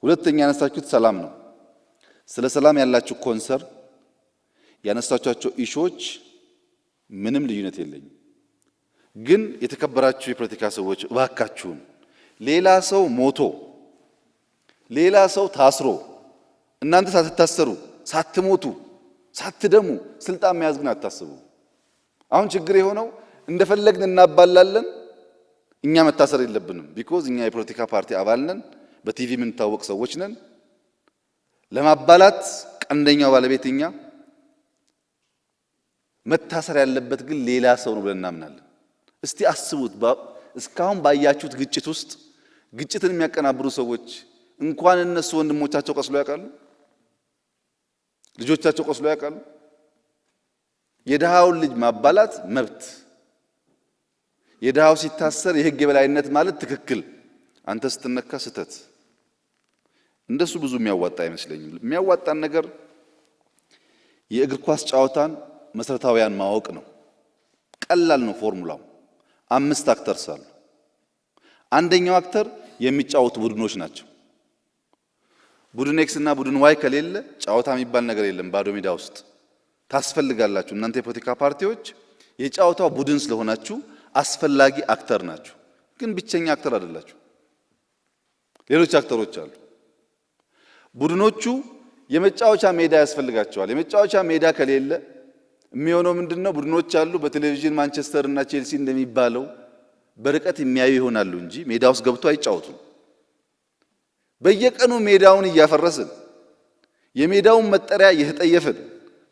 ሁለተኛ ያነሳችሁት ሰላም ነው። ስለ ሰላም ያላችሁ ኮንሰርን ያነሳቻቸው ኢሹዎች ምንም ልዩነት የለኝም። ግን የተከበራችሁ የፖለቲካ ሰዎች እባካችሁን ሌላ ሰው ሞቶ ሌላ ሰው ታስሮ እናንተ ሳትታሰሩ ሳትሞቱ ሳትደሙ ስልጣን መያዝ ግን አታስቡ። አሁን ችግር የሆነው እንደፈለግን እናባላለን። እኛ መታሰር የለብንም። ቢኮዝ እኛ የፖለቲካ ፓርቲ አባል ነን፣ በቲቪ የምንታወቅ ሰዎች ነን። ለማባላት ቀንደኛው ባለቤት እኛ፣ መታሰር ያለበት ግን ሌላ ሰው ነው ብለን እናምናለን። እስቲ አስቡት። እስካሁን ባያችሁት ግጭት ውስጥ ግጭትን የሚያቀናብሩ ሰዎች እንኳን እነሱ ወንድሞቻቸው ቆስሎ ያውቃሉ? ልጆቻቸው ቆስሎ ያውቃሉ? የድሃውን ልጅ ማባላት መብት፣ የድሃው ሲታሰር የህግ የበላይነት ማለት ትክክል፣ አንተ ስትነካ ስተት። እንደሱ ብዙ የሚያዋጣ አይመስለኝም። የሚያዋጣን ነገር የእግር ኳስ ጨዋታን መሰረታዊያን ማወቅ ነው። ቀላል ነው ፎርሙላው። 5 አክተርስ አሉ። አንደኛው አክተር የሚጫወቱ ቡድኖች ናቸው። ቡድን ኤክስ እና ቡድን ዋይ ከሌለ ጨዋታ የሚባል ነገር የለም። ባዶ ሜዳ ውስጥ ታስፈልጋላችሁ። እናንተ የፖለቲካ ፓርቲዎች የጨዋታው ቡድን ስለሆናችሁ አስፈላጊ አክተር ናችሁ። ግን ብቸኛ አክተር አይደላችሁ። ሌሎች አክተሮች አሉ። ቡድኖቹ የመጫወቻ ሜዳ ያስፈልጋቸዋል። የመጫወቻ ሜዳ ከሌለ የሚሆነው ምንድነው? ቡድኖች አሉ። በቴሌቪዥን ማንቸስተር እና ቼልሲ እንደሚባለው በርቀት የሚያዩ ይሆናሉ እንጂ ሜዳ ውስጥ ገብቶ አይጫወቱም። በየቀኑ ሜዳውን እያፈረስን የሜዳውን መጠሪያ እየተጠየፍን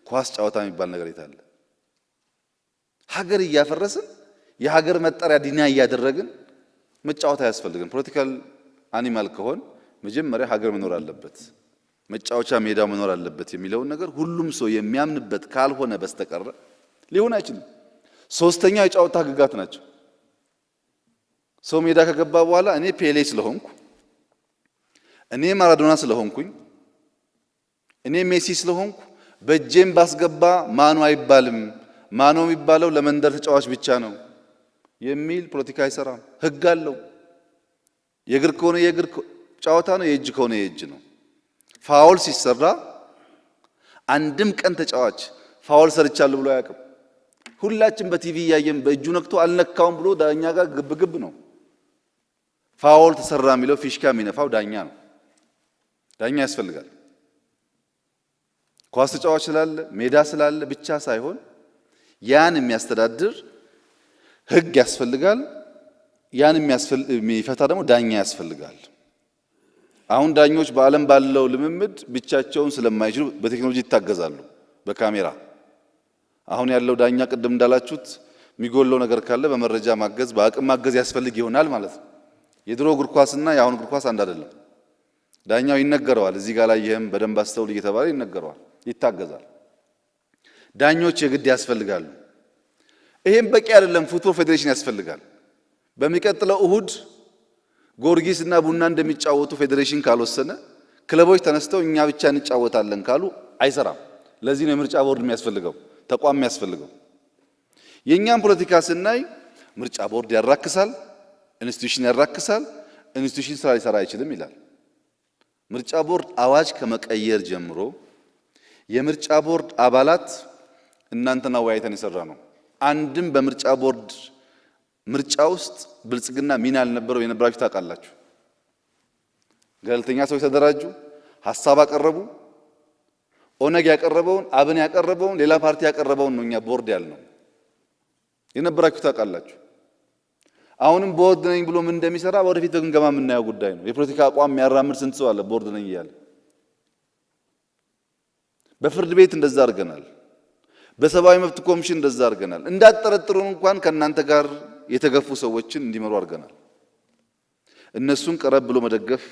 ኳስ ጨዋታ የሚባል ነገር የታለ? ሀገር እያፈረስን የሀገር መጠሪያ ዲና እያደረግን መጫወት አያስፈልግም። ፖለቲካል አኒማል ከሆን መጀመሪያ ሀገር መኖር አለበት፣ መጫወቻ ሜዳ መኖር አለበት የሚለውን ነገር ሁሉም ሰው የሚያምንበት ካልሆነ በስተቀር ሊሆን አይችልም። ሶስተኛው የጨዋታ ህግጋት ናቸው። ሰው ሜዳ ከገባ በኋላ እኔ ፔሌ ስለሆንኩ፣ እኔ ማራዶና ስለሆንኩኝ፣ እኔ ሜሲ ስለሆንኩ በእጄም ባስገባ ማኖ አይባልም፣ ማኖ የሚባለው ለመንደር ተጫዋች ብቻ ነው የሚል ፖለቲካ አይሰራም። ህግ አለው። የእግር ከሆነ የእግር ጨዋታ ነው፣ የእጅ ከሆነ የእጅ ነው። ፋውል ሲሰራ አንድም ቀን ተጫዋች ፋውል ሰርቻለሁ ብሎ አያውቅም። ሁላችን በቲቪ እያየን በእጁ ነክቶ አልነካውም ብሎ ዳኛ ጋር ግብግብ ነው። ፋውል ተሰራ የሚለው ፊሽካ የሚነፋው ዳኛ ነው። ዳኛ ያስፈልጋል። ኳስ ተጫዋች ስላለ ሜዳ ስላለ ብቻ ሳይሆን ያን የሚያስተዳድር ህግ ያስፈልጋል። ያን የሚፈታ ደግሞ ዳኛ ያስፈልጋል። አሁን ዳኞች በዓለም ባለው ልምምድ ብቻቸውን ስለማይችሉ በቴክኖሎጂ ይታገዛሉ፣ በካሜራ። አሁን ያለው ዳኛ ቅድም እንዳላችሁት የሚጎለው ነገር ካለ በመረጃ ማገዝ፣ በአቅም ማገዝ ያስፈልግ ይሆናል ማለት ነው። የድሮ እግር ኳስና የአሁን እግር ኳስ አንድ አይደለም። ዳኛው ይነገረዋል፣ እዚህ ጋር ላይ ይሄም በደንብ አስተውል እየተባለ ይነገረዋል፣ ይታገዛል። ዳኞች የግድ ያስፈልጋሉ። ይሄም በቂ አይደለም። ፉትቦል ፌዴሬሽን ያስፈልጋል። በሚቀጥለው እሁድ ጊዮርጊስ እና ቡና እንደሚጫወቱ ፌዴሬሽን ካልወሰነ፣ ክለቦች ተነስተው እኛ ብቻ እንጫወታለን ካሉ አይሰራም። ለዚህ ነው የምርጫ ቦርድ የሚያስፈልገው፣ ተቋም የሚያስፈልገው። የኛም ፖለቲካ ስናይ ምርጫ ቦርድ ያራክሳል፣ ኢንስቲትዩሽን ያራክሳል፣ ኢንስቲትዩሽን ስራ ሊሰራ አይችልም ይላል። ምርጫ ቦርድ አዋጅ ከመቀየር ጀምሮ የምርጫ ቦርድ አባላት እናንተና ወያይተን የሰራ ነው። አንድም በምርጫ ቦርድ ምርጫ ውስጥ ብልጽግና ሚና አልነበረው። የነበራችሁ ታውቃላችሁ። ገለልተኛ ሰዎች ተደራጁ፣ ሐሳብ አቀረቡ። ኦነግ ያቀረበውን፣ አብን ያቀረበውን፣ ሌላ ፓርቲ ያቀረበውን ነው እኛ ቦርድ ያልነው። የነበራችሁ ታውቃላችሁ። አሁንም ቦርድ ነኝ ብሎ ምን እንደሚሰራ ወደፊት በግምገማ የምናየው ጉዳይ ነው። የፖለቲካ አቋም የሚያራምድ ስንት ሰው አለ ቦርድ ነኝ እያለ። በፍርድ ቤት እንደዛ አድርገናል። በሰብአዊ መብት ኮሚሽን እንደዛ አድርገናል። እንዳትጠረጥሩን እንኳን ከእናንተ ጋር የተገፉ ሰዎችን እንዲመሩ አድርገናል። እነሱን ቀረብ ብሎ መደገፍ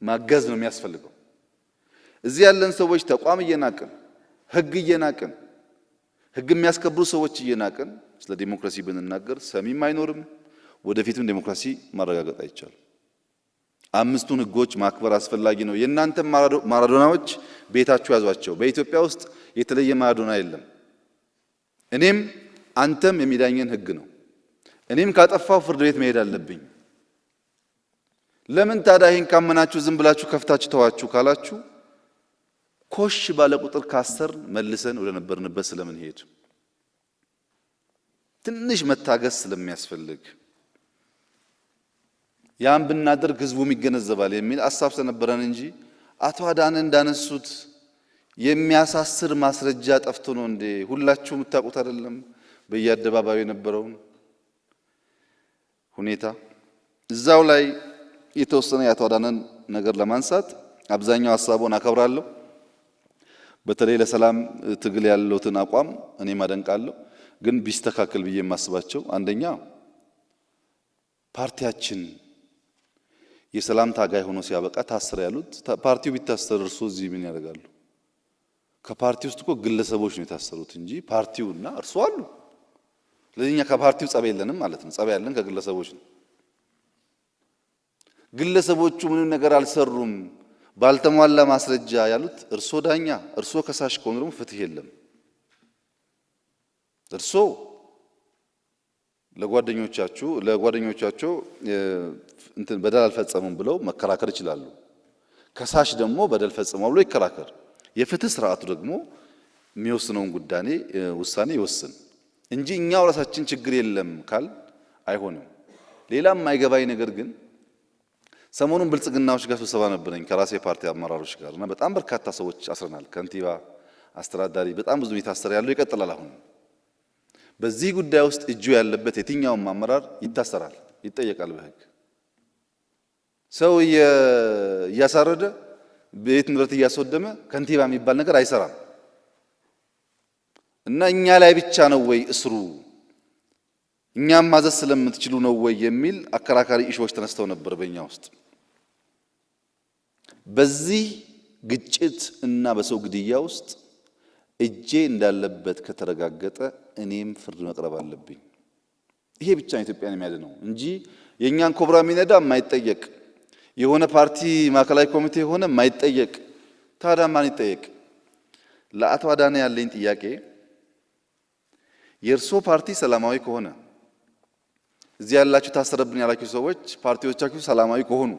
ማገዝ ነው የሚያስፈልገው። እዚህ ያለን ሰዎች ተቋም እየናቅን፣ ህግ እየናቅን፣ ህግ የሚያስከብሩ ሰዎች እየናቅን ስለ ዲሞክራሲ ብንናገር ሰሚም አይኖርም። ወደፊትም ዲሞክራሲ ማረጋገጥ አይቻልም። 5ቱን ህጎች ማክበር አስፈላጊ ነው። የእናንተ ማራዶናዎች ቤታችሁ ያዟቸው። በኢትዮጵያ ውስጥ የተለየ ማራዶና የለም። እኔም አንተም የሚዳኘን ህግ ነው። እኔም ካጠፋው ፍርድ ቤት መሄድ አለብኝ። ለምን ታዲያ ይሄን ካመናችሁ ዝም ብላችሁ ከፍታችሁ ተዋችሁ ካላችሁ ኮሽ ባለ ቁጥር ካሰር መልሰን ወደ ነበርንበት ስለምን ሄድ ትንሽ መታገስ ስለሚያስፈልግ ያን ብናደርግ ህዝቡም ይገነዘባል የሚል ሐሳብ ስለነበረን እንጂ አቶ አዳነ እንዳነሱት የሚያሳስር ማስረጃ ጠፍቶ ነው እንዴ? ሁላችሁም የምታውቁት አይደለም? በየአደባባዩ የነበረውን ሁኔታ እዛው ላይ የተወሰነ የአቶ አዳነን ነገር ለማንሳት አብዛኛው ሐሳቡን አከብራለሁ። በተለይ ለሰላም ትግል ያለውትን አቋም እኔ ማደንቃለሁ። ግን ቢስተካከል ብዬ የማስባቸው አንደኛ ፓርቲያችን የሰላም ታጋይ ሆኖ ሲያበቃ ታሰረ ያሉት ፓርቲው ቢታሰር እርሶ እዚህ ምን ያደርጋሉ? ከፓርቲው ውስጥ እኮ ግለሰቦች ነው የታሰሩት እንጂ ፓርቲውና እርሶ አሉ። ስለዚህ እኛ ከፓርቲው ጸብ የለንም ማለት ነው። ጸብ ያለን ከግለሰቦች ነው። ግለሰቦቹ ምንም ነገር አልሰሩም ባልተሟላ ማስረጃ ያሉት እርሶ ዳኛ፣ እርሶ ከሳሽ ከሆኑ ደግሞ ፍትህ የለም። እርሶ ለጓደኞቻቸው እንትን በደል አልፈጸሙም ብለው መከራከር ይችላሉ። ከሳሽ ደግሞ በደል ፈጽመው ብሎ ይከራከር። የፍትህ ስርዓቱ ደግሞ የሚወስነውን ውሳኔ ይወስን እንጂ እኛው ራሳችን ችግር የለም ካል አይሆንም። ሌላም የማይገባኝ ነገር ግን ሰሞኑን ብልጽግናዎች ጋር ስብሰባ ነበረኝ ከራሴ ፓርቲ አመራሮች ጋር እና በጣም በርካታ ሰዎች አስረናል። ከንቲባ፣ አስተዳዳሪ፣ በጣም ብዙ የታሰረ ያለው ይቀጥላል። አሁን በዚህ ጉዳይ ውስጥ እጁ ያለበት የትኛውም አመራር ይታሰራል፣ ይጠየቃል በህግ። ሰው እያሳረደ ቤት ንብረት እያስወደመ ከንቲባ የሚባል ነገር አይሰራም። እና እኛ ላይ ብቻ ነው ወይ እስሩ እኛም ማዘዝ ስለምትችሉ ነው ወይ የሚል አከራካሪ ኢሹዎች ተነስተው ነበር በእኛ ውስጥ። በዚህ ግጭት እና በሰው ግድያ ውስጥ እጄ እንዳለበት ከተረጋገጠ እኔም ፍርድ መቅረብ አለብኝ። ይሄ ብቻ ኢትዮጵያን የሚያድነው እንጂ የኛን ኮብራ የሚነዳ የማይጠየቅ የሆነ ፓርቲ ማዕከላዊ ኮሚቴ ሆነ የማይጠየቅ ታዲያ ማን ይጠየቅ? ለአቶ አዳነ ያለኝ ጥያቄ የእርሶ ፓርቲ ሰላማዊ ከሆነ እዚህ ያላችሁ ታሰረብን ያላችሁ ሰዎች ፓርቲዎቻችሁ ሰላማዊ ከሆኑ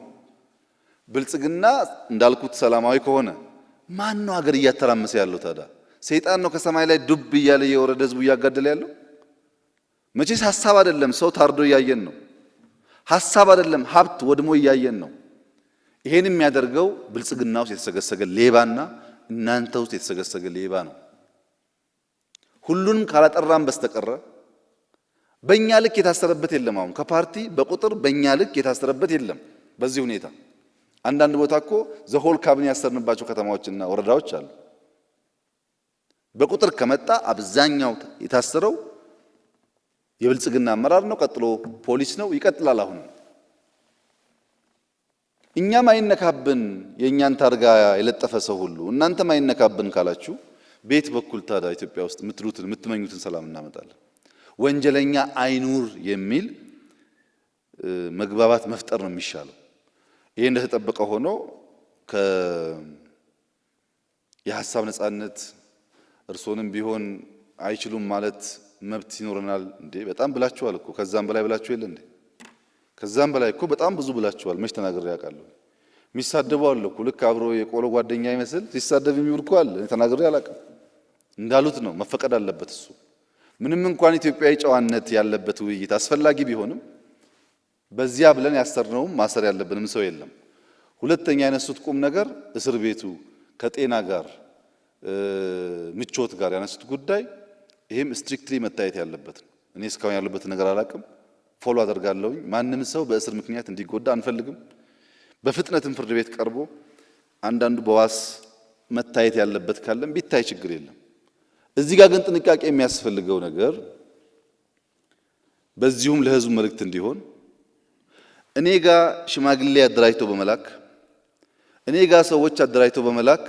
ብልጽግና እንዳልኩት ሰላማዊ ከሆነ ማን ነው ሀገር እያተራመሰ ያለው? ታዲያ ሰይጣን ነው ከሰማይ ላይ ዱብ እያለ የወረደ ህዝቡ እያጋደለ ያለው? መቼስ ሐሳብ አይደለም፣ ሰው ታርዶ እያየን ነው። ሐሳብ አይደለም፣ ሀብት ወድሞ እያየን ነው። ይሄን የሚያደርገው ብልጽግና ውስጥ የተሰገሰገ ሌባና እናንተ ውስጥ የተሰገሰገ ሌባ ነው። ሁሉንም ካላጠራም በስተቀረ በእኛ ልክ የታሰረበት የለም። አሁን ከፓርቲ በቁጥር በእኛ ልክ የታሰረበት የለም። በዚህ ሁኔታ አንዳንድ ቦታ እኮ ዘሆል ካቢኔ ያሰርንባቸው ከተማዎችና ወረዳዎች አሉ። በቁጥር ከመጣ አብዛኛው የታሰረው የብልጽግና አመራር ነው፣ ቀጥሎ ፖሊስ ነው፣ ይቀጥላል። አሁን እኛም አይነካብን የእኛን ታርጋ የለጠፈ ሰው ሁሉ እናንተም አይነካብን ካላችሁ ቤት በኩል ታዲያ ኢትዮጵያ ውስጥ የምትመኙትን ሰላም እናመጣለን። ወንጀለኛ አይኑር የሚል መግባባት መፍጠር ነው የሚሻለው። ይሄ እንደተጠበቀ ሆኖ የሐሳብ ነጻነት እርሶንም ቢሆን አይችሉም ማለት መብት ይኖረናል እንዴ? በጣም ብላችኋል እኮ ከዛም በላይ ብላችሁ የለ እንዴ? ከዛም በላይ እኮ በጣም ብዙ ብላችኋል። መች ተናግሬ ያውቃለሁ? የሚሳደቡ አለ እኮ ልክ አብሮ የቆሎ ጓደኛ ይመስል ሲሳደብ የሚውል እኮ አለ። ተናግሬ አላውቅም። እንዳሉት ነው፣ መፈቀድ አለበት እሱ። ምንም እንኳን ኢትዮጵያዊ ጨዋነት ያለበት ውይይት አስፈላጊ ቢሆንም በዚያ ብለን ያሰርነውም ማሰር ያለብንም ሰው የለም። ሁለተኛ ያነሱት ቁም ነገር እስር ቤቱ ከጤና ጋር ምቾት ጋር ያነሱት ጉዳይ ይሄም ስትሪክትሊ መታየት ያለበት ነው። እኔ እስካሁን ያለበት ነገር አላውቅም፣ ፎሎ አደርጋለሁ። ማንም ሰው በእስር ምክንያት እንዲጎዳ አንፈልግም። በፍጥነትም ፍርድ ቤት ቀርቦ አንዳንዱ በዋስ መታየት ያለበት ካለም ቢታይ ችግር የለም። እዚህ ጋር ግን ጥንቃቄ የሚያስፈልገው ነገር በዚሁም ለህዝቡ መልእክት እንዲሆን እኔ ጋር ሽማግሌ አደራጅቶ በመላክ እኔ ጋር ሰዎች አደራጅቶ በመላክ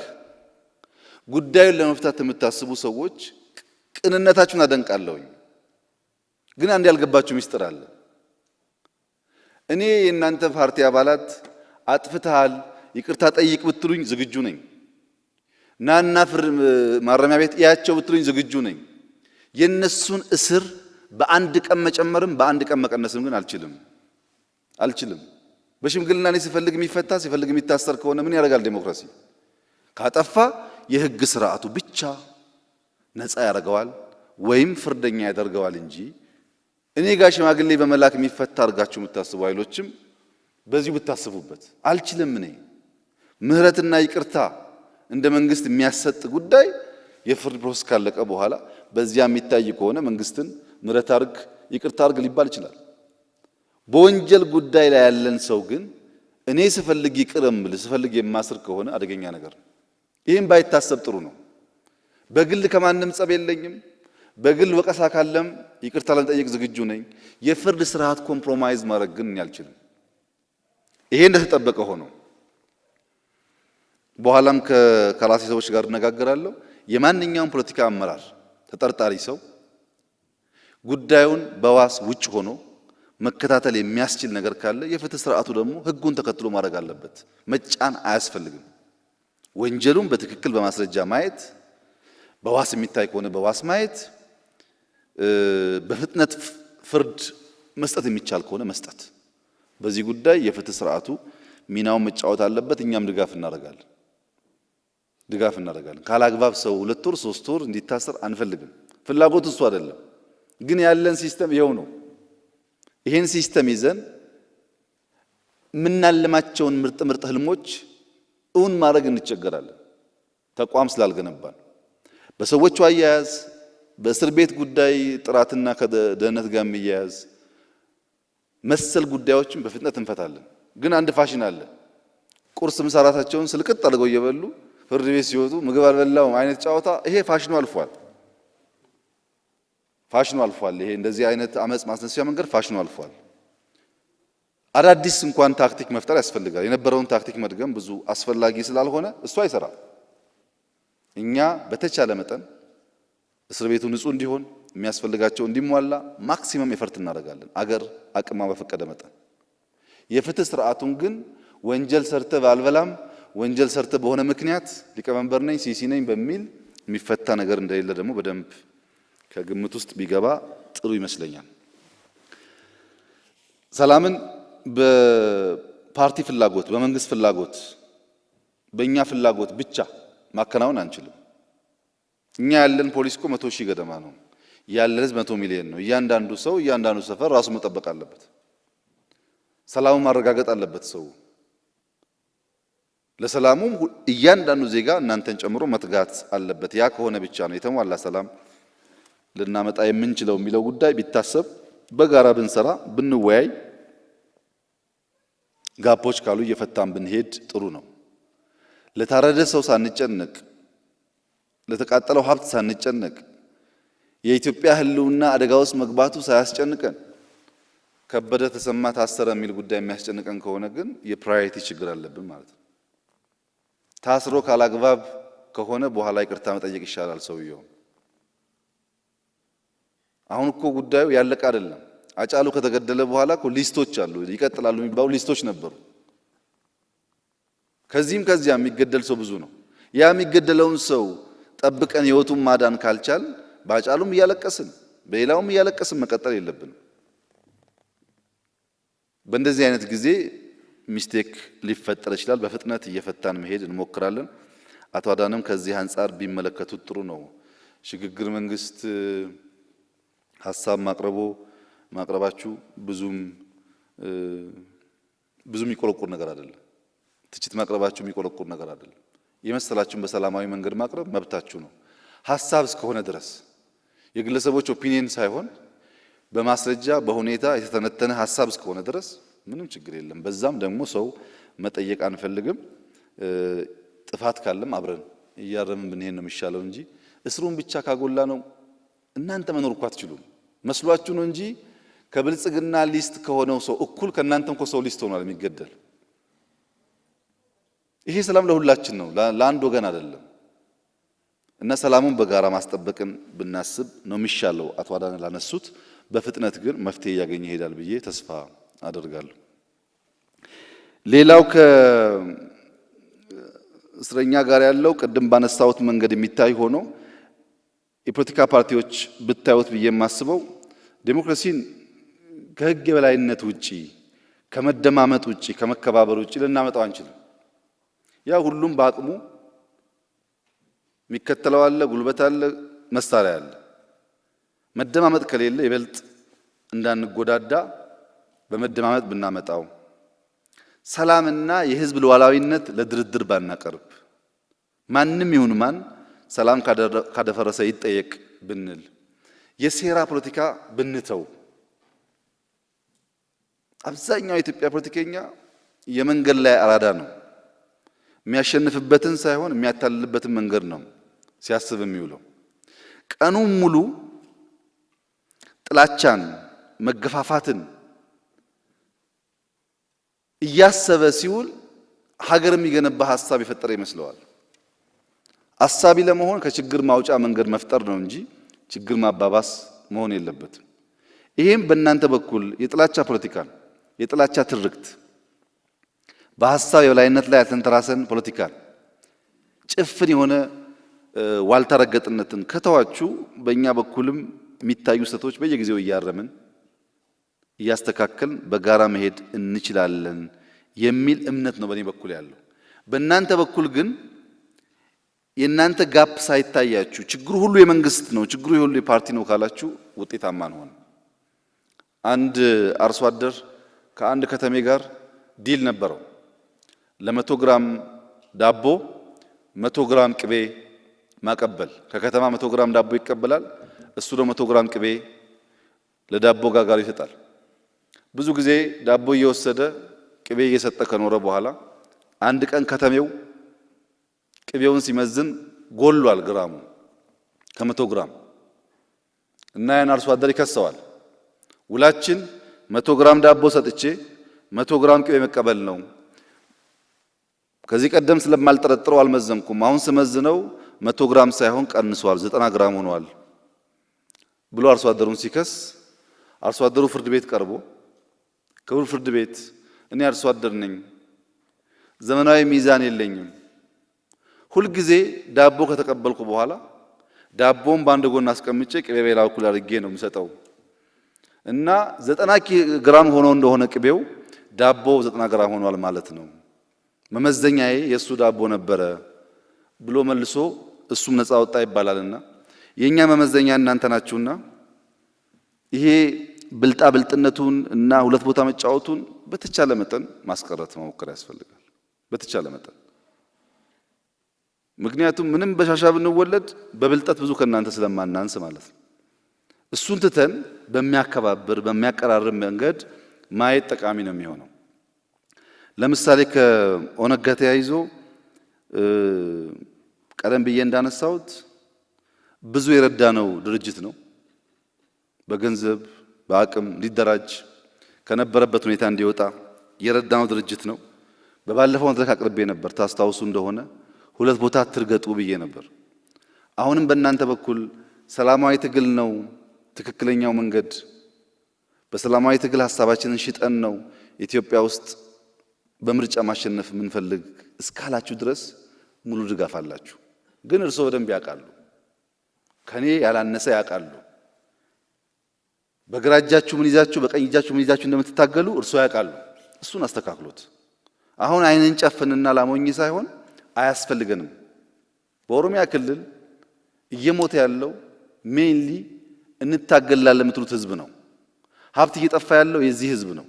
ጉዳዩን ለመፍታት የምታስቡ ሰዎች ቅንነታችሁን አደንቃለሁኝ። ግን አንድ ያልገባችሁ ሚስጥር አለ። እኔ የእናንተ ፓርቲ አባላት አጥፍተሃል ይቅርታ ጠይቅ ብትሉኝ ዝግጁ ነኝ። ናና ማረሚያ ቤት እያቸው ብትሉኝ ዝግጁ ነኝ። የነሱን እስር በአንድ ቀን መጨመርም በአንድ ቀን መቀነስም ግን አልችልም። በሽምግልና እኔ ሲፈልግ የሚፈታ ሲፈልግ የሚታሰር ከሆነ ምን ያደርጋል ዴሞክራሲ? ካጠፋ የህግ ስርዓቱ ብቻ ነፃ ያደርገዋል ወይም ፍርደኛ ያደርገዋል እንጂ እኔ ጋር ሽማግሌ በመላክ የሚፈታ አድርጋችሁ የምታስቡ ኃይሎችም በዚሁ ብታስቡበት አልችልም። እኔ ምህረትና ይቅርታ እንደ መንግስት የሚያሰጥ ጉዳይ የፍርድ ፕሮሰስ ካለቀ በኋላ በዚያ የሚታይ ከሆነ መንግስትን ምህረት አድርግ ይቅርታ አድርግ ሊባል ይችላል። በወንጀል ጉዳይ ላይ ያለን ሰው ግን እኔ ስፈልግ ይቅር እምል ስፈልግ የማስር ከሆነ አደገኛ ነገር ነው። ይህም ባይታሰብ ጥሩ ነው። በግል ከማንም ጸብ የለኝም። በግል ወቀሳ ካለም ይቅርታ ለመጠየቅ ዝግጁ ነኝ። የፍርድ ስርዓት ኮምፕሮማይዝ ማድረግ ግን አልችልም። ይሄ እንደተጠበቀ ሆኖ በኋላም ከራሴ ሰዎች ጋር እነጋገራለሁ። የማንኛውም ፖለቲካ አመራር ተጠርጣሪ ሰው ጉዳዩን በዋስ ውጭ ሆኖ መከታተል የሚያስችል ነገር ካለ የፍትህ ስርዓቱ ደግሞ ህጉን ተከትሎ ማድረግ አለበት። መጫን አያስፈልግም። ወንጀሉን በትክክል በማስረጃ ማየት፣ በዋስ የሚታይ ከሆነ በዋስ ማየት፣ በፍጥነት ፍርድ መስጠት የሚቻል ከሆነ መስጠት። በዚህ ጉዳይ የፍትህ ስርዓቱ ሚናውን መጫወት አለበት። እኛም ድጋፍ እናደርጋለን። ካላግባብ ሰው 2 ወር 3 ወር እንዲታሰር አንፈልግም። ፍላጎት እሱ አይደለም። ግን ያለን ሲስተም ይሄው ነው። ይሄን ሲስተም ይዘን ምናልማቸውን ምርጥ ህልሞች እውን ማድረግ እንቸገራለን። ተቋም ስላልገነባን በሰዎቹ አያያዝ በእስር ቤት ጉዳይ ጥራትና ከደህንነት ጋር የሚያያዝ መሰል ጉዳዮችን በፍጥነት እንፈታለን። ግን አንድ ፋሽን አለ። ቁርስ ምሳ ራታቸውን ስልቅጥ አድርገው እየበሉ ፍርድ ቤት ሲወጡ ምግብ አልበላውም አይነት ጨዋታ፣ ይሄ ፋሽኑ አልፏል። ይሄ እንደዚህ አይነት አመጽ ማስነሳያ መንገድ ፋሽኑ አልፏል። አዳዲስ እንኳን ታክቲክ መፍጠር ያስፈልጋል። የነበረውን ታክቲክ መድገም ብዙ አስፈላጊ ስላልሆነ እሱ አይሰራም። እኛ በተቻለ መጠን እስር ቤቱ ንጹህ እንዲሆን የሚያስፈልጋቸው እንዲሟላ ማክሲመም ኤፈርት እናደርጋለን፣ አገር አቅማ በፈቀደ መጠን። የፍትህ ስርዓቱን ግን ወንጀል ሰርተ ባልበላም ወንጀል ሰርተ በሆነ ምክንያት ሊቀመንበር ነኝ ሲሲ ነኝ በሚል የሚፈታ ነገር እንደሌለ ደግሞ በደንብ ከግምት ውስጥ ቢገባ ጥሩ ይመስለኛል። ሰላምን በፓርቲ ፍላጎት፣ በመንግስት ፍላጎት፣ በእኛ ፍላጎት ብቻ ማከናወን አንችልም። እኛ ያለን ፖሊስ እኮ 100 ሺህ ገደማ ነው። ያለን ህዝብ 100 ሚሊዮን ነው። እያንዳንዱ ሰው እያንዳንዱ ሰፈር ራሱ መጠበቅ አለበት። ሰላሙን ማረጋገጥ አለበት ሰው። ለሰላሙም እያንዳንዱ ዜጋ እናንተን ጨምሮ መትጋት አለበት። ያ ከሆነ ብቻ ነው የተሟላ ሰላም ልናመጣ የምንችለው የሚለው ጉዳይ ቢታሰብ፣ በጋራ ብንሰራ፣ ብንወያይ፣ ጋፖች ካሉ እየፈታን ብንሄድ ጥሩ ነው። ለታረደ ሰው ሳንጨነቅ፣ ለተቃጠለው ሀብት ሳንጨነቅ፣ የኢትዮጵያ ህልውና አደጋ ውስጥ መግባቱ ሳያስጨንቀን ከበደ ተሰማ ታሰረ የሚል ጉዳይ የሚያስጨንቀን ከሆነ ግን የፕራዮሪቲ ችግር አለብን ማለት ነው። ታስሮ ካላግባብ ከሆነ በኋላ ይቅርታ መጠየቅ ይሻላል ሰውየው። አሁን እኮ ጉዳዩ ያለቀ አይደለም። አጫሉ ከተገደለ በኋላ እኮ ሊስቶች አሉ፣ ይቀጥላሉ የሚባሉ ሊስቶች ነበሩ። ከዚህም ከዚያ የሚገደል ሰው ብዙ ነው። ያ የሚገደለውን ሰው ጠብቀን ህይወቱን ማዳን ካልቻል በአጫሉም እያለቀስን በሌላውም እያለቀስን መቀጠል የለብንም። በእንደዚህ አይነት ጊዜ ሚስቴክ ሊፈጠር ይችላል። በፍጥነት እየፈታን መሄድ እንሞክራለን። አቶ አዳንም ከዚህ አንጻር ቢመለከቱት ጥሩ ነው። ሽግግር መንግስት ሀሳብ ማቅረባችሁ ብዙም የሚቆረቁር ነገር አይደለም። ትችት ማቅረባችሁ የሚቆረቁር ነገር አይደለም። የመሰላችሁን በሰላማዊ መንገድ ማቅረብ መብታችሁ ነው። ሀሳብ እስከሆነ ድረስ የግለሰቦች ኦፒኒየን ሳይሆን በማስረጃ በሁኔታ የተተነተነ ሀሳብ እስከሆነ ድረስ ምንም ችግር የለም። በዛም ደግሞ ሰው መጠየቅ አንፈልግም። ጥፋት ካለም አብረን እያረምን ብንሄድ ነው የሚሻለው እንጂ እስሩን ብቻ ካጎላ ነው እናንተ መኖር እኮ አትችሉም። መስሏችሁ ነው እንጂ ከብልጽግና ሊስት ከሆነው ሰው እኩል ከእናንተም እኮ ሰው ሊስት ሆኗል የሚገደል። ይሄ ሰላም ለሁላችን ነው፣ ለአንድ ወገን አይደለም። እና ሰላሙን በጋራ ማስጠበቅን ብናስብ ነው የሚሻለው። አቶ አዳነ ላነሱት በፍጥነት ግን መፍትሄ እያገኘ ይሄዳል ብዬ ተስፋ አደርጋለሁ። ሌላው ከእስረኛ ጋር ያለው ቅድም ባነሳሁት መንገድ የሚታይ ሆኖ የፖለቲካ ፓርቲዎች ብታዩት ብዬ የማስበው ዴሞክራሲን ከህግ የበላይነት ውጪ ከመደማመጥ ውጪ ከመከባበር ውጪ ልናመጣው አንችልም። ያ ሁሉም በአቅሙ የሚከተለው አለ፣ ጉልበት አለ፣ መሳሪያ አለ። መደማመጥ ከሌለ ይበልጥ እንዳንጎዳዳ በመደማመጥ ብናመጣው፣ ሰላምና የህዝብ ሉዓላዊነት ለድርድር ባናቀርብ፣ ማንም ይሁን ማን ሰላም ካደፈረሰ ይጠየቅ ብንል፣ የሴራ ፖለቲካ ብንተው። አብዛኛው የኢትዮጵያ ፖለቲከኛ የመንገድ ላይ አራዳ ነው። የሚያሸንፍበትን ሳይሆን የሚያታልልበትን መንገድ ነው ሲያስብ የሚውለው። ቀኑን ሙሉ ጥላቻን፣ መገፋፋትን እያሰበ ሲውል ሀገር የሚገነባ ሐሳብ የፈጠረ ይመስለዋል። አሳቢ ለመሆን ከችግር ማውጫ መንገድ መፍጠር ነው እንጂ ችግር ማባባስ መሆን የለበትም። ይሄም በእናንተ በኩል የጥላቻ ፖለቲካን፣ የጥላቻ ትርክት፣ በሐሳብ የበላይነት ላይ ያልተንተራሰን ፖለቲካን፣ ጭፍን የሆነ ዋልታ ረገጥነትን ከተዋችሁ በእኛ በኩልም የሚታዩ ስህተቶች በየጊዜው እያረምን እያስተካከልን በጋራ መሄድ እንችላለን የሚል እምነት ነው በእኔ በኩል ያለው። በእናንተ በኩል ግን የእናንተ ጋፕ ሳይታያችሁ ችግሩ ሁሉ የመንግስት ነው፣ ችግሩ ሁሉ የፓርቲ ነው ካላችሁ ውጤታማ አንሆን። አንድ አርሶ አደር ከአንድ ከተሜ ጋር ዲል ነበረው። ለ100 ግራም ዳቦ 100 ግራም ቅቤ ማቀበል። ከከተማ 100 ግራም ዳቦ ይቀበላል፣ እሱ ደግሞ 100 ግራም ቅቤ ለዳቦ ጋጋሪ ይሰጣል። ብዙ ጊዜ ዳቦ እየወሰደ ቅቤ እየሰጠ ከኖረ በኋላ አንድ ቀን ከተሜው ቅቤውን ሲመዝን ጎሏል ግራሙ ከ100 ግራም እና ያን አርሶ አደር ይከሰዋል። ውላችን 100 ግራም ዳቦ ሰጥቼ 100 ግራም ቅቤ መቀበል ነው። ከዚህ ቀደም ስለማልጠረጥረው አልመዘንኩም። አሁን ስመዝነው 100 ግራም ሳይሆን ቀንሷል፣ 90 ግራም ሆኗል ብሎ አርሶ አደሩን ሲከስ፣ አርሶ አደሩ ፍርድ ቤት ቀርቦ ክቡር ፍርድ ቤት፣ እኔ አርሶ አደር ነኝ፣ ዘመናዊ ሚዛን የለኝም፣ ሁልጊዜ ዳቦ ከተቀበልኩ በኋላ ዳቦን በአንድ ጎን አስቀምጬ ቅቤ በሌላ በኩል አድርጌ ነው የምሰጠው እና 90 ግራም ሆኖ እንደሆነ ቅቤው ዳቦ 90 ግራም ሆኗል ማለት ነው፣ መመዘኛዬ የሱ ዳቦ ነበረ ብሎ መልሶ እሱም ነፃ ወጣ ይባላልና የኛ መመዘኛ እናንተ ናችሁና ይሄ ብልጣ ብልጥነቱን እና ሁለት ቦታ መጫወቱን በተቻለ መጠን ማስቀረት መሞከር ያስፈልጋል። በተቻለ መጠን ምክንያቱም ምንም በሻሻ ብንወለድ በብልጠት ብዙ ከናንተ ስለማናንስ ማለት ነው። እሱን ትተን በሚያከባብር በሚያቀራርብ መንገድ ማየት ጠቃሚ ነው የሚሆነው። ለምሳሌ ከኦነግ ጋር ተያይዞ ቀደም ብዬ እንዳነሳሁት ብዙ የረዳነው ድርጅት ነው። በገንዘብ በአቅም እንዲደራጅ ከነበረበት ሁኔታ እንዲወጣ የረዳነው ድርጅት ነው። በባለፈው መድረክ አቅርቤ ነበር፣ ታስታውሱ እንደሆነ 2 ቦታ ትርገጡ ብዬ ነበር። አሁንም በእናንተ በኩል ሰላማዊ ትግል ነው ትክክለኛው መንገድ፣ በሰላማዊ ትግል ሐሳባችንን ሽጠን ነው ኢትዮጵያ ውስጥ በምርጫ ማሸነፍ የምንፈልግ እስካላችሁ ድረስ ሙሉ ድጋፍ አላችሁ። ግን እርስዎ በደንብ ያውቃሉ፣ ከኔ ያላነሰ ያውቃሉ። በግራ እጃችሁ ምን ይዛችሁ በቀኝ እጃችሁ ምን ይዛችሁ እንደምትታገሉ እርስዎ ያውቃሉ። እሱን አስተካክሉት። አሁን አይንን ጨፍንና ላሞኝ ሳይሆን አያስፈልገንም። በኦሮሚያ ክልል እየሞተ ያለው ሜንሊ እንታገላለን የምትሉት ህዝብ ነው። ሀብት እየጠፋ ያለው የዚህ ህዝብ ነው።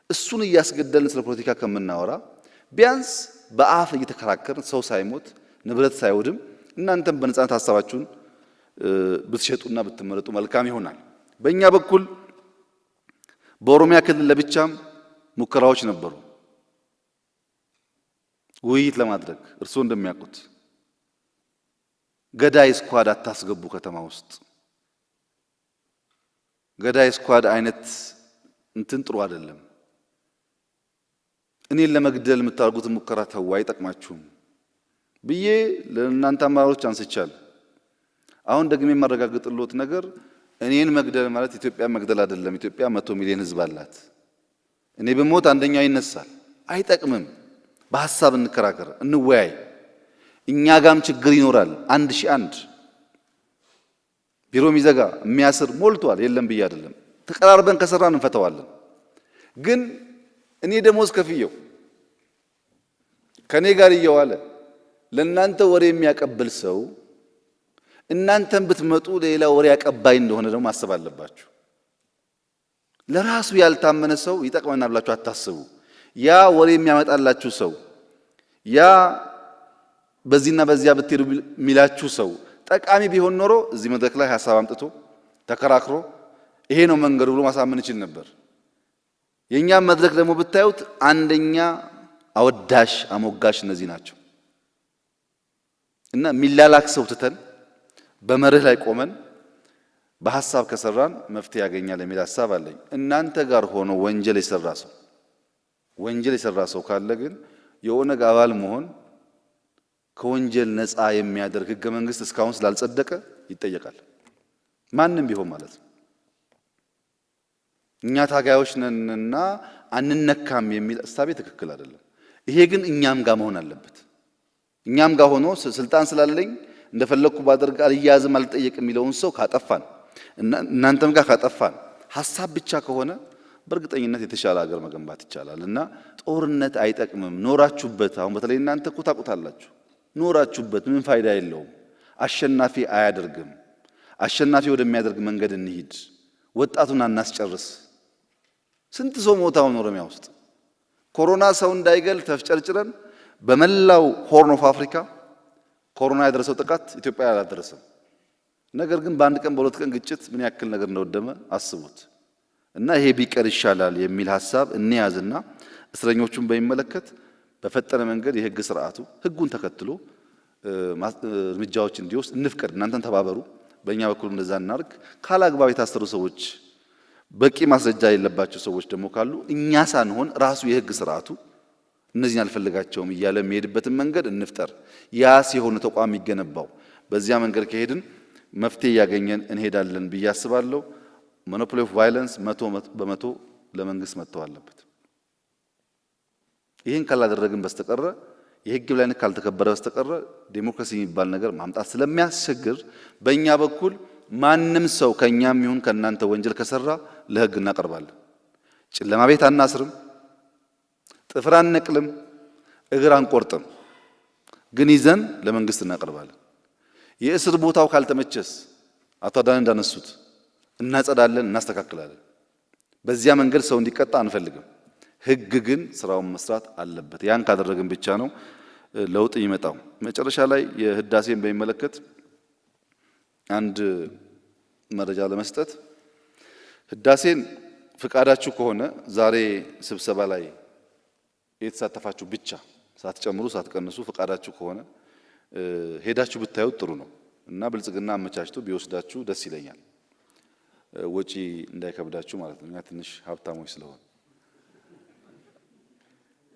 እሱን እያስገደልን ስለ ፖለቲካ ከምናወራ ቢያንስ በአፍ እየተከራከርን ሰው ሳይሞት ንብረት ሳይወድም እናንተም በነጻነት ሐሳባችሁን ብትሸጡና ብትመረጡ መልካም ይሆናል። በእኛ በኩል በኦሮሚያ ክልል ለብቻም ሙከራዎች ነበሩ ውይይት ለማድረግ። እርስዎ እንደሚያውቁት ገዳይ ስኳድ አታስገቡ ከተማ ውስጥ። ገዳይ ስኳድ አይነት እንትን ጥሩ አይደለም። እኔን ለመግደል የምታደርጉትን ሙከራ ተው፣ አይጠቅማችሁም ብዬ ለእናንተ አመራሮች አንስቻለሁ። አሁን ደግሞ የማረጋግጥልዎት ነገር እኔን መግደል ማለት ኢትዮጵያ መግደል አይደለም። ኢትዮጵያ 100 ሚሊዮን ህዝብ አላት። እኔ በሞት አንደኛው ይነሳል፣ አይጠቅምም። በሐሳብ እንከራከር፣ እንወያይ። እኛ ጋም ችግር ይኖራል። 1001 ቢሮ የሚዘጋ የሚያስር ሞልቷል። የለም ብዬ አይደለም። ተቀራርበን ከሰራን እንፈተዋለን። ግን እኔ ደሞዝ ከፍየው ከኔ ጋር እየዋለ ለእናንተ ወሬ የሚያቀብል ሰው እናንተም ብትመጡ ሌላ ወሬ አቀባይ እንደሆነ ደግሞ ማሰብ አለባችሁ። ለራሱ ያልታመነ ሰው ይጠቅመናል ብላችሁ አታስቡ። ያ ወሬ የሚያመጣላችሁ ሰው ያ በዚህና በዚያ ብትሄዱ የሚላችሁ ሰው ጠቃሚ ቢሆን ኖሮ እዚህ መድረክ ላይ ሐሳብ አምጥቶ ተከራክሮ ይሄ ነው መንገዱ ብሎ ማሳመን ይችል ነበር። የኛም መድረክ ደግሞ ብታዩት አንደኛ አወዳሽ አሞጋሽ እነዚህ ናቸው እና ሚላላክ ሰው ትተን በመርህ ላይ ቆመን በሐሳብ ከሰራን መፍትሄ ያገኛል የሚል ሐሳብ አለኝ። እናንተ ጋር ሆኖ ወንጀል የሰራ ሰው ካለ ግን የኦነግ አባል መሆን ከወንጀል ነፃ የሚያደርግ ህገ መንግስት እስካሁን ስላልጸደቀ ይጠየቃል። ማንም ቢሆን ማለት ነው። እኛ ታጋዮች ነንና አንነካም የሚል እሳቤ ትክክል አይደለም። ይሄ ግን እኛም ጋር መሆን አለበት። እኛም ጋር ሆኖ ስልጣን ስላለኝ እንደፈለኩ ባደርግ አልያዝም አልጠየቅም የሚለውን ሰው ካጠፋን እናንተም ጋር ካጠፋን ሐሳብ ብቻ ከሆነ በእርግጠኝነት የተሻለ ሀገር መገንባት ይቻላል እና ጦርነት አይጠቅምም። ኖራችሁበት አሁን በተለይ እናንተ እኮ ታውቁታላችሁ። ኖራችሁበት ምን ፋይዳ የለውም። አሸናፊ አያደርግም። አሸናፊ ወደሚያደርግ መንገድ እንሂድ። ወጣቱን አናስጨርስ። ስንት ሰው ሞታው ኦሮሚያ ውስጥ ኮሮና ሰው እንዳይገል ተፍጨርጭረን በመላው ሆርን ኦፍ አፍሪካ ኮሮና ያደረሰው ጥቃት ኢትዮጵያ አላደረሰም። ነገር ግን በአንድ ቀን በሁለት ቀን ግጭት ምን ያክል ነገር እንደወደመ አስቡት። እና ይሄ ቢቀር ይሻላል የሚል ሐሳብ እንያዝና እስረኞቹን በሚመለከት በፈጠነ መንገድ የህግ ስርዓቱ ህጉን ተከትሎ እርምጃዎች እንዲወስድ እንፍቀድ። እናንተን ተባበሩ፣ በእኛ በኩል እንደዛ እናርግ። ካላግባብ የታሰሩ ሰዎች በቂ ማስረጃ የሌለባቸው ሰዎች ደግሞ ካሉ እኛ ሳንሆን ራሱ የህግ ስርዓቱ እነዚህን አልፈልጋቸውም እያለ የሚሄድበትን መንገድ እንፍጠር። ያ ሲሆን ተቋም የሚገነባው በዚያ መንገድ ከሄድን መፍትሄ እያገኘን እንሄዳለን ብዬ አስባለሁ። ሞኖፖሊ ኦፍ ቫዮለንስ 100% ለመንግስት መተው አለበት። ይህን ካላደረግን በስተቀረ የህግ የበላይነት ካልተከበረ በስተቀረ ዴሞክራሲ የሚባል ነገር ማምጣት ስለሚያስቸግር በእኛ በኩል ማንም ሰው ከኛም ይሁን ከናንተ ወንጀል ከሰራ ለህግ እናቀርባለን። ጨለማ ቤት አናስርም፣ ጥፍር አንነቅልም፣ እግር አንቆርጥም፣ ግን ይዘን ለመንግስት እናቀርባለን። የእስር ቦታው ካልተመቸስ አቶ አዳነ እንዳነሱት እናጸዳለን፣ እናስተካክላለን። በዚያ መንገድ ሰው እንዲቀጣ አንፈልግም። ህግ ግን ስራውን መስራት አለበት። ያን ካደረግን ብቻ ነው ለውጥ የሚመጣው። መጨረሻ ላይ የህዳሴን በሚመለከት አንድ መረጃ ለመስጠት ህዳሴን ፍቃዳችሁ ከሆነ ዛሬ ስብሰባ ላይ የተሳተፋችሁ ብቻ ሳትጨምሩ ሳትቀንሱ ፍቃዳችሁ ከሆነ ሄዳችሁ ብታዩት ጥሩ ነው እና ብልጽግና አመቻችቶ ቢወስዳችሁ ደስ ይለኛል። ወጪ እንዳይከብዳችሁ ማለት ነው። እኛ ትንሽ ሀብታሞች ስለሆነ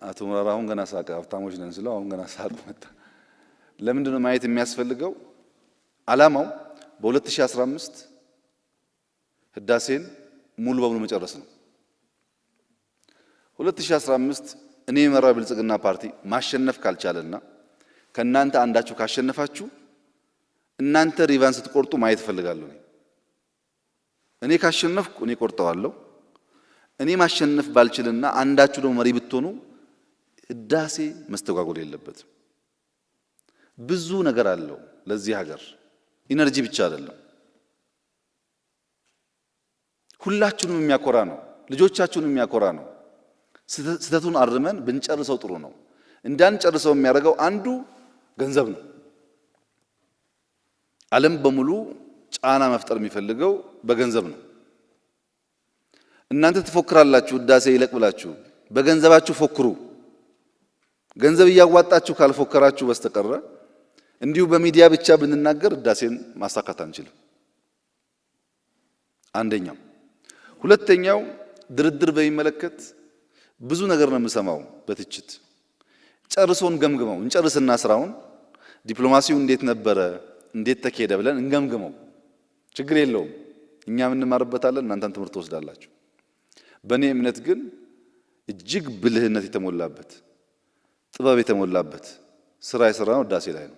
አቶ ሙራራ አሁን ገና ሳቀ። ሀብታሞች ነን ስለው አሁን ገና ሳቅ መጣ። ለምንድነው ማየት የሚያስፈልገው? ዓላማው በ2015 ህዳሴን ሙሉ በሙሉ መጨረስ ነው። 2015 እኔ የመራው ብልጽግና ፓርቲ ማሸነፍ ካልቻለና ከናንተ አንዳችሁ ካሸነፋችሁ እናንተ ሪቫን ስትቆርጡ ማየት ፈልጋለሁ። እኔ ካሸነፍኩ እኔ ቆርጠዋለሁ። እኔ ማሸነፍ ባልችልና አንዳችሁ ደግሞ መሪ ብትሆኑ ህዳሴ መስተጓጎል የለበትም። ብዙ ነገር አለው ለዚህ ሀገር፣ ኢነርጂ ብቻ አይደለም። ሁላችሁንም የሚያኮራ ነው፣ ልጆቻችሁንም የሚያኮራ ነው። ስህተቱን አርመን ብንጨርሰው ጥሩ ነው። እንዳንጨርሰው የሚያደርገው አንዱ ገንዘብ ነው። ዓለም በሙሉ ጫና መፍጠር የሚፈልገው በገንዘብ ነው። እናንተ ትፎክራላችሁ፣ ህዳሴ ይለቅ ብላችሁ በገንዘባችሁ ፎክሩ። ገንዘብ እያዋጣችሁ ካልፎከራችሁ በስተቀረ እንዲሁ በሚዲያ ብቻ ብንናገር ህዳሴን ማሳካት አንችልም። አንደኛው። ሁለተኛው ድርድር በሚመለከት ብዙ ነገር ነው የምሰማው በትችት። ጨርሶን ገምግመው እንጨርስና ስራውን ዲፕሎማሲው እንዴት ነበረ እንዴት ተካሄደ ብለን እንገምግመው። ችግር የለውም፣ እኛም እንማርበታለን፣ እናንተም ትምህርት ትወስዳላችሁ። በእኔ እምነት ግን እጅግ ብልህነት የተሞላበት ጥበብ የተሞላበት ስራ የሰራነው ህዳሴ ላይ ነው።